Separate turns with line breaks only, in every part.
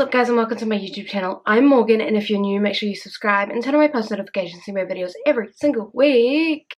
up guys and welcome to my YouTube channel. I'm Morgan, and if you're new, make sure you subscribe and turn on my post notifications to see my videos every single week.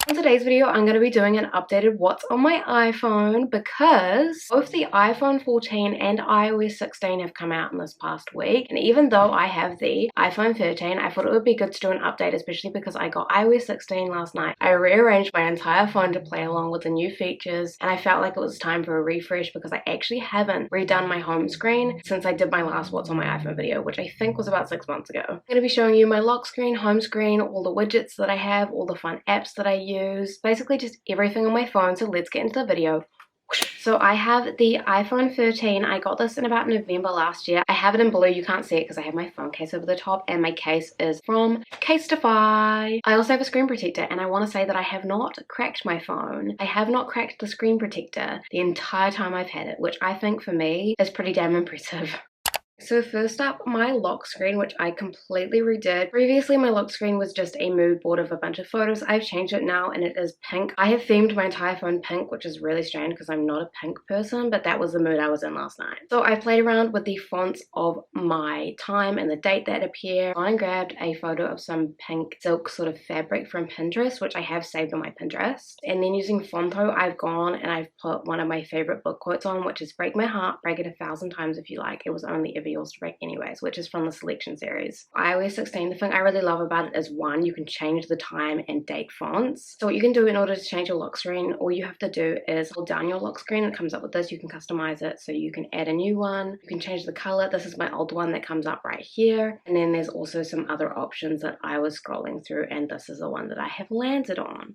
In today's video, I'm going to be doing an updated what's on my iPhone because both the iPhone 14 and iOS 16 have come out in this past week. And even though I have the iPhone 13, I thought it would be good to do an update, especially because I got iOS 16 last night. I rearranged my entire phone to play along with the new features, and I felt like it was time for a refresh because I actually haven't redone my home screen since I did my last what's on my iPhone video, which I think was about 6 months ago. I'm going to be showing you my lock screen, home screen, all the widgets that I have, all the fun apps that I use, basically just everything on my phone. So let's get into the video. So I have the iPhone 13. I got this in about November last year. I have it in blue. You can't see it because I have my phone case over the top, and my case is from Casetify. I also have a screen protector, and I want to say that I have not cracked my phone. I have not cracked the screen protector the entire time I've had it, which I think for me is pretty damn impressive. So first up, my lock screen, which I completely redid. Previously, my lock screen was just a mood board of a bunch of photos. I've changed it now and it is pink. I have themed my entire phone pink, which is really strange because I'm not a pink person, but that was the mood I was in last night. So I played around with the fonts of my time and the date that appear. I grabbed a photo of some pink silk sort of fabric from Pinterest, which I have saved on my Pinterest. And then using Fonto, I've gone and I've put one of my favorite book quotes on, which is "Break my heart, break it 1,000 times if you like. It was only ever yours to break anyways," which is from the Selection series. iOS 16, the thing I really love about it is one, you can change the time and date fonts. So what you can do in order to change your lock screen, all you have to do is hold down your lock screen. It comes up with this. You can customize it, so you can add a new one. You can change the color. This is my old one that comes up right here. And then there's also some other options that I was scrolling through, and this is the one that I have landed on.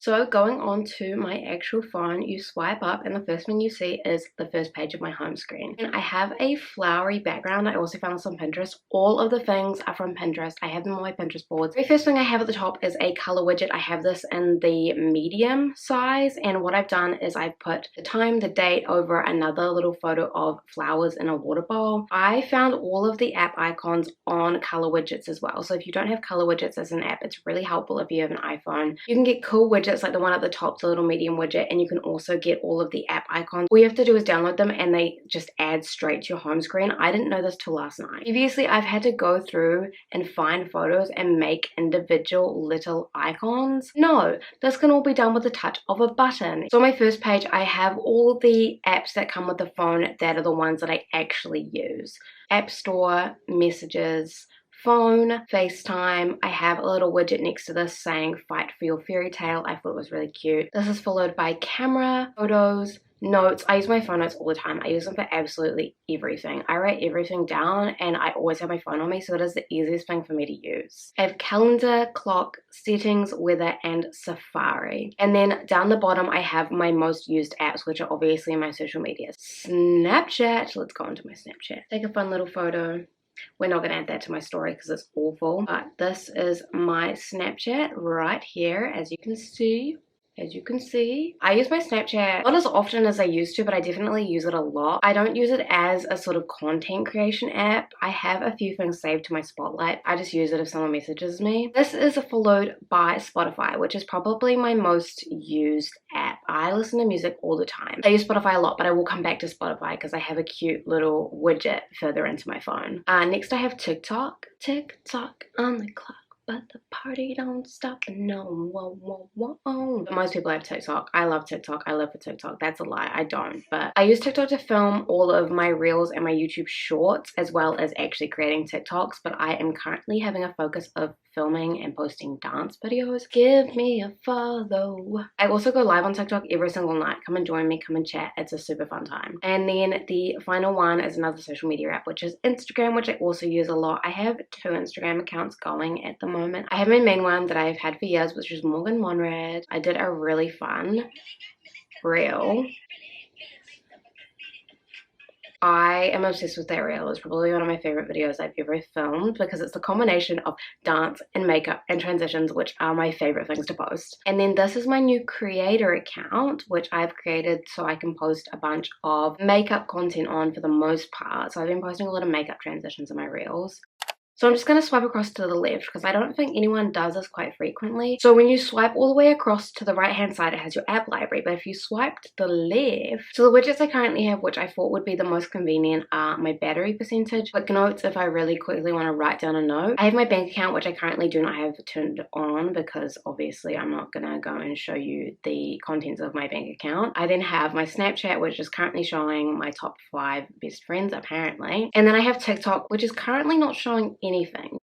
So going on to my actual phone, you swipe up and the first thing you see is the first page of my home screen. And I have a flowery background. I also found this on Pinterest. All of the things are from Pinterest. I have them on my Pinterest boards. The first thing I have at the top is a color widget. I have this in the medium size, and what I've done is I've put the time, the date over another little photo of flowers in a water bowl. I found all of the app icons on color widgets as well. So if you don't have color widgets as an app, it's really helpful if you have an iPhone. You can get cool widgets like the one at the top, the little medium widget, and you can also get all of the app icons. All you have to do is download them and they just add straight to your home screen. I didn't know this till last night. Previously, I've had to go through and find photos and make individual little icons. No, this can all be done with the touch of a button. So on my first page, I have all the apps that come with the phone that are the ones that I actually use. App Store, Messages, Phone, FaceTime. I have a little widget next to this saying "Fight for your fairy tale." I thought it was really cute. This is followed by Camera, Photos, Notes. I use my phone notes all the time. I use them for absolutely everything. I write everything down and I always have my phone on me, so it is the easiest thing for me to use. I have Calendar, Clock, Settings, Weather, and Safari. And then down the bottom I have my most used apps, which are obviously my social media. Snapchat. Let's go into my Snapchat. Take a fun little photo. We're not going to add that to my story because it's awful, but this is my Snapchat right here, as you can see. I use my Snapchat not as often as I used to, but I definitely use it a lot. I don't use it as a sort of content creation app. I have a few things saved to my Spotlight. I just use it if someone messages me. This is followed by Spotify, which is probably my most used app. I listen to music all the time. I use Spotify a lot, but I will come back to Spotify because I have a cute little widget further into my phone. Next I have TikTok. TikTok on the clock, but the party don't stop. No, whoa, whoa, whoa. Most people have TikTok. I love TikTok. I live for TikTok. That's a lie. I don't. But I use TikTok to film all of my reels and my YouTube shorts, as well as actually creating TikToks. But I am currently having a focus of filming and posting dance videos. Give me a follow. I also go live on TikTok every single night. Come and join me. Come and chat. It's a super fun time. And then the final one is another social media app, which is Instagram, which I also use a lot. I have 2 Instagram accounts going at the moment. I have my main one that I've had for years, which is Morgan Monrad. I did a really fun reel. I am obsessed with that reel. It's probably one of my favorite videos I've ever filmed because it's the combination of dance and makeup and transitions, which are my favorite things to post. And then this is my new creator account, which I've created so I can post a bunch of makeup content on for the most part. So I've been posting a lot of makeup transitions in my reels. So I'm just going to swipe across to the left because I don't think anyone does this quite frequently. So when you swipe all the way across to the right hand side, it has your app library. But if you swipe to the left, so the widgets I currently have, which I thought would be the most convenient, are my battery percentage, quick notes if I really quickly want to write down a note. I have my bank account, which I currently do not have turned on because obviously I'm not going to go and show you the contents of my bank account. I then have my Snapchat, which is currently showing my top 5 best friends apparently. And then I have TikTok, which is currently not showing anything.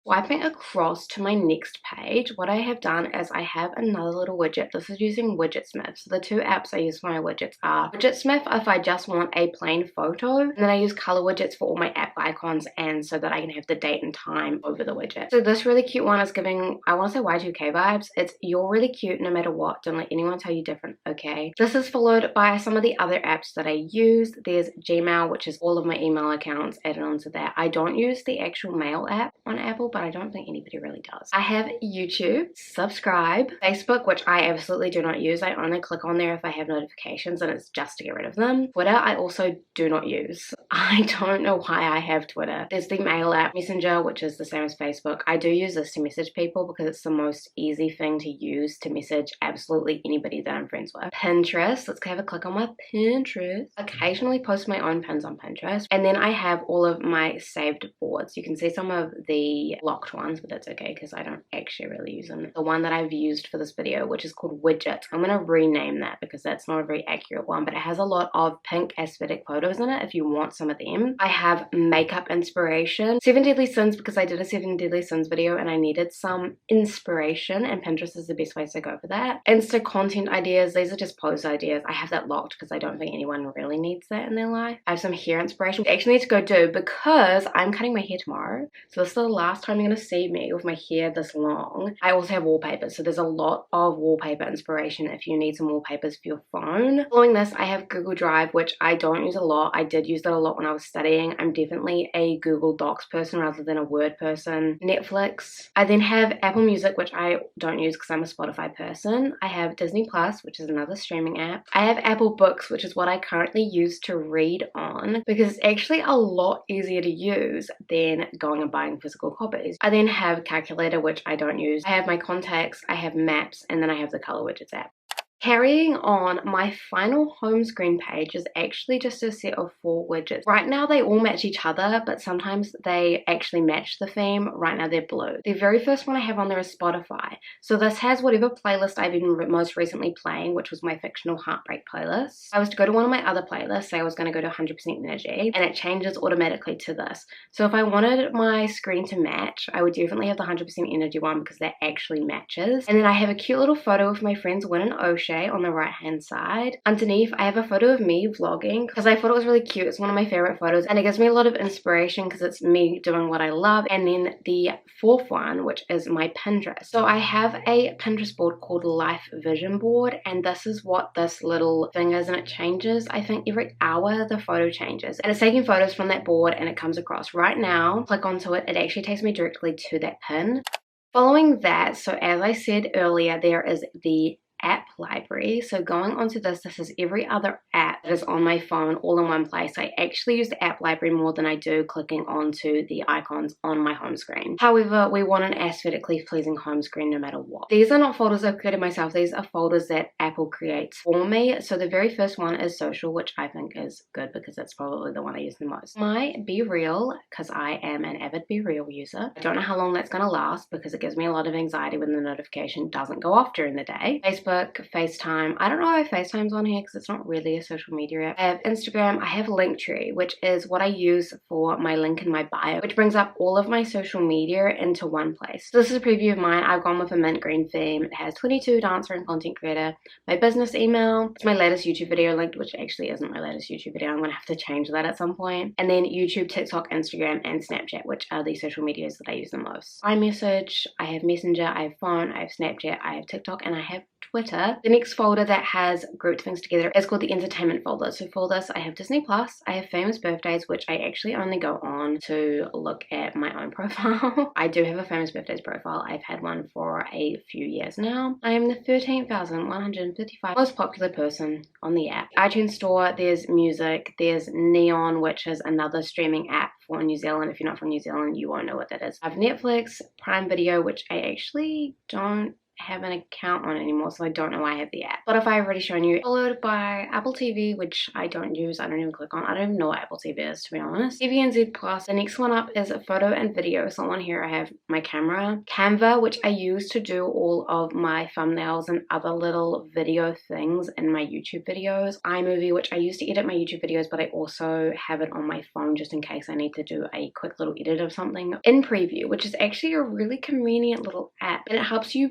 Swiping across to my next page, what I have done is I have another little widget. This is using Widgetsmith. So the two apps I use for my widgets are Widgetsmith if I just want a plain photo, and then I use color widgets for all my app icons and so that I can have the date and time over the widget. So this really cute one is giving, I want to say Y2K vibes. It's you're really cute no matter what. Don't let anyone tell you different, okay? This is followed by some of the other apps that I use. There's Gmail, which is all of my email accounts added onto that. I don't use the actual mail app on Apple, but I don't think anybody really does. I have YouTube, subscribe, Facebook, which I absolutely do not use. I only click on there if I have notifications and it's just to get rid of them. Twitter, I also do not use. I don't know why I have Twitter. There's the mail app, Messenger, which is the same as Facebook. I do use this to message people because it's the most easy thing to use to message absolutely anybody that I'm friends with. Pinterest, let's have a click on my Pinterest. Occasionally post my own pins on Pinterest. And then I have all of my saved boards. You can see some of the locked ones, but that's okay because I don't actually really use them. The one that I've used for this video, which is called Widgets, I'm going to rename that because that's not a very accurate one, but it has a lot of pink aesthetic photos in it if you want some of them. I have makeup inspiration, 7 Deadly Sins because I did a 7 Deadly Sins video and I needed some inspiration and Pinterest is the best place to go for that. Insta content ideas, these are just post ideas. I have that locked because I don't think anyone really needs that in their life. I have some hair inspiration, which I actually need to go do because I'm cutting my hair tomorrow. So this is the last time you're going to see me with my hair this long. I also have wallpapers, so there's a lot of wallpaper inspiration if you need some wallpapers for your phone. Following this, I have Google Drive, which I don't use a lot. I did use that a lot when I was studying. I'm definitely a Google Docs person rather than a Word person. Netflix. I then have Apple Music, which I don't use because I'm a Spotify person. I have Disney Plus, which is another streaming app. I have Apple Books, which is what I currently use to read on because it's actually a lot easier to use than going and buying physical copies. I then have Calculator, which I don't use. I have my contacts, I have maps, and then I have the color widgets app. Carrying on, my final home screen page is actually just a set of 4 widgets. Right now they all match each other, but sometimes they actually match the theme. Right now they're blue. The very first one I have on there is Spotify. So this has whatever playlist I've been most recently playing, which was my fictional heartbreak playlist. I was to go to one of my other playlists, say I was going to go to 100% Energy, and it changes automatically to this. So if I wanted my screen to match, I would definitely have the 100% Energy one because that actually matches. And then I have a cute little photo of my friends Win and Ocean on the right hand side. Underneath I have a photo of me vlogging because I thought it was really cute. It's one of my favorite photos and it gives me a lot of inspiration because it's me doing what I love. And then the 4th one, which is my Pinterest. So I have a Pinterest board called Life Vision Board, and this is what this little thing is, and it changes. I think every hour the photo changes and it's taking photos from that board and it comes across. Right now, click onto it, it actually takes me directly to that pin. Following that, so as I said earlier, there is the app library. So going onto this is every other app that is on my phone all in one place. I actually use the app library more than I do clicking onto the icons on my home screen. However, we want an aesthetically pleasing home screen no matter what. These are not folders I've created myself. These are folders that Apple creates for me. So the very first one is social, which I think is good because that's probably the one I use the most. My Be Real, because I am an avid Be Real user. I don't know how long that's going to last because it gives me a lot of anxiety when the notification doesn't go off during the day. Facebook, FaceTime. I don't know if FaceTime's on here because it's not really a social media app. I have Instagram. I have Linktree, which is what I use for my link in my bio, which brings up all of my social media into one place. So this is a preview of mine. I've gone with a mint green theme. It has 22, dancer and content creator. My business email. It's my latest YouTube video linked, which actually isn't my latest YouTube video. I'm going to have to change that at some point. And then YouTube, TikTok, Instagram, and Snapchat, which are the social medias that I use the most. iMessage. I have Messenger. I have phone. I have Snapchat. I have TikTok, and I have Twitter. The next folder that has grouped things together is called the entertainment folder. So for this, I have Disney Plus, I have famous birthdays, which I actually only go on to look at my own profile. I do have a famous birthdays profile. I've had one for a few years now. I am the 13,155 most popular person on the app. iTunes Store, there's music, there's Neon, which is another streaming app for New Zealand. If you're not from New Zealand, you won't know what that is. I have Netflix, Prime Video, which I actually don't have an account on anymore, so I don't know why I have the app. Spotify I've already shown you, followed by Apple TV, which I don't use, I don't even click on. I don't even know what Apple TV is, to be honest. TVNZ Plus. The next one up is photo and video. So on here I have my camera, Canva, which I use to do all of my thumbnails and other little video things in my YouTube videos, iMovie, which I use to edit my YouTube videos, but I also have it on my phone just in case I need to do a quick little edit of something, InPreview, which is actually a really convenient little app, and it helps you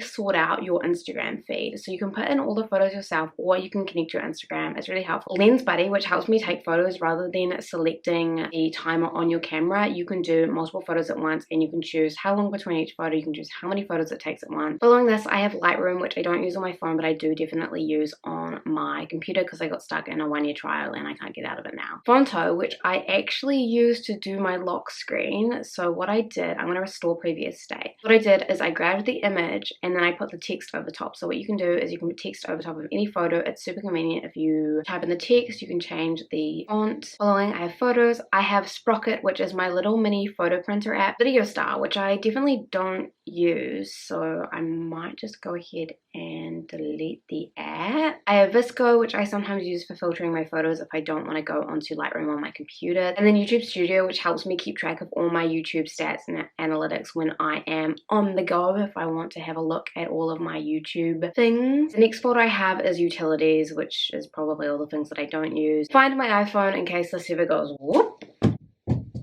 sort out your Instagram feed. So you can put in all the photos yourself, or you can connect your Instagram. It's really helpful. Lens Buddy, which helps me take photos rather than selecting the timer on your camera. You can do multiple photos at once, and you can choose how long between each photo. You can choose how many photos it takes at once. Following this, I have Lightroom, which I don't use on my phone, but I do definitely use on my computer because I got stuck in a 1-year trial and I can't get out of it now. Phonto, which I actually use to do my lock screen. So what I did, I'm going to restore previous state. What I did is I grabbed the image and then I put the text over top. So what you can do is you can put text over top of any photo. It's super convenient. If you type in the text, you can change the font. Following, I have photos. I have Sprocket, which is my little mini photo printer app. Video Star, which I definitely don't use, so I might just go ahead and delete the app. I have VSCO, which I sometimes use for filtering my photos if I don't want to go onto Lightroom on my computer. And then YouTube Studio, which helps me keep track of all my YouTube stats and analytics when I am on the go, if I want to have a look at all of my YouTube things. The next folder I have is Utilities, which is probably all the things that I don't use. Find my iPhone in case this ever goes whoop.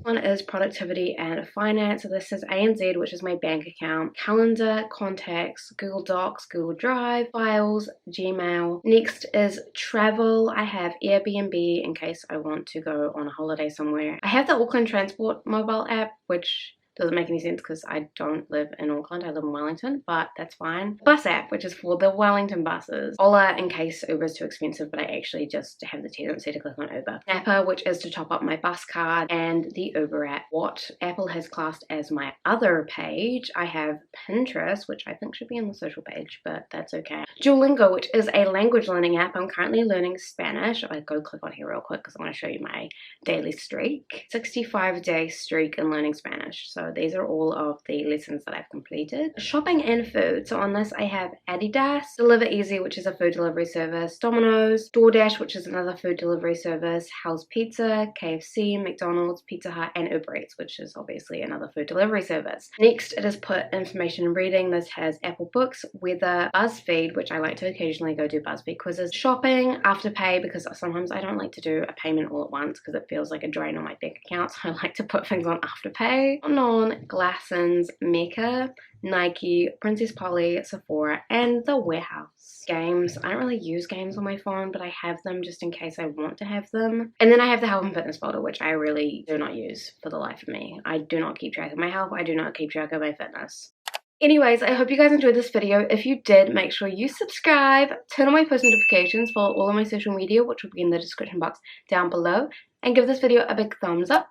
One is Productivity and Finance. So this is ANZ, which is my bank account, Calendar, Contacts, Google Docs, Google Drive, Files, Gmail. Next is Travel. I have Airbnb in case I want to go on a holiday somewhere. I have the Auckland Transport mobile app, which doesn't make any sense because I don't live in Auckland, I live in Wellington, but that's fine. Bus app, which is for the Wellington buses. Ola, in case Uber is too expensive, but I actually just have the tendency to click on Uber. Snapper, which is to top up my bus card, and the Uber app. What Apple has classed as my other page, I have Pinterest, which I think should be on the social page, but that's okay. Duolingo, which is a language learning app. I'm currently learning Spanish. I go click on here real quick because I want to show you my daily streak. 65-day streak in learning Spanish. So these are all of the lessons that I've completed. Shopping and food. So on this I have Adidas, Deliver Easy, which is a food delivery service, Domino's, DoorDash, which is another food delivery service, Hell's Pizza, KFC, McDonald's, Pizza Hut, and Uber Eats, which is obviously another food delivery service. Next, it is put information and reading. This has Apple Books, Weather, BuzzFeed, which I like to occasionally go do BuzzFeed quizzes, shopping, Afterpay, because sometimes I don't like to do a payment all at once because it feels like a drain on my bank account, so I like to put things on Afterpay. Glassons, Mecca, Nike, Princess Polly, Sephora, and The Warehouse. Games. I don't really use games on my phone, but I have them just in case I want to have them. And then I have the health and fitness folder, which I really do not use for the life of me. I do not keep track of my health. I do not keep track of my fitness. Anyways, I hope you guys enjoyed this video. If you did, make sure you subscribe, turn on my post notifications, follow all of my social media, which will be in the description box down below, and give this video a big thumbs up.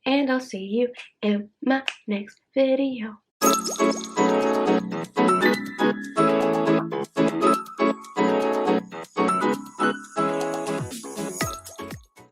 And I'll see you in my next video.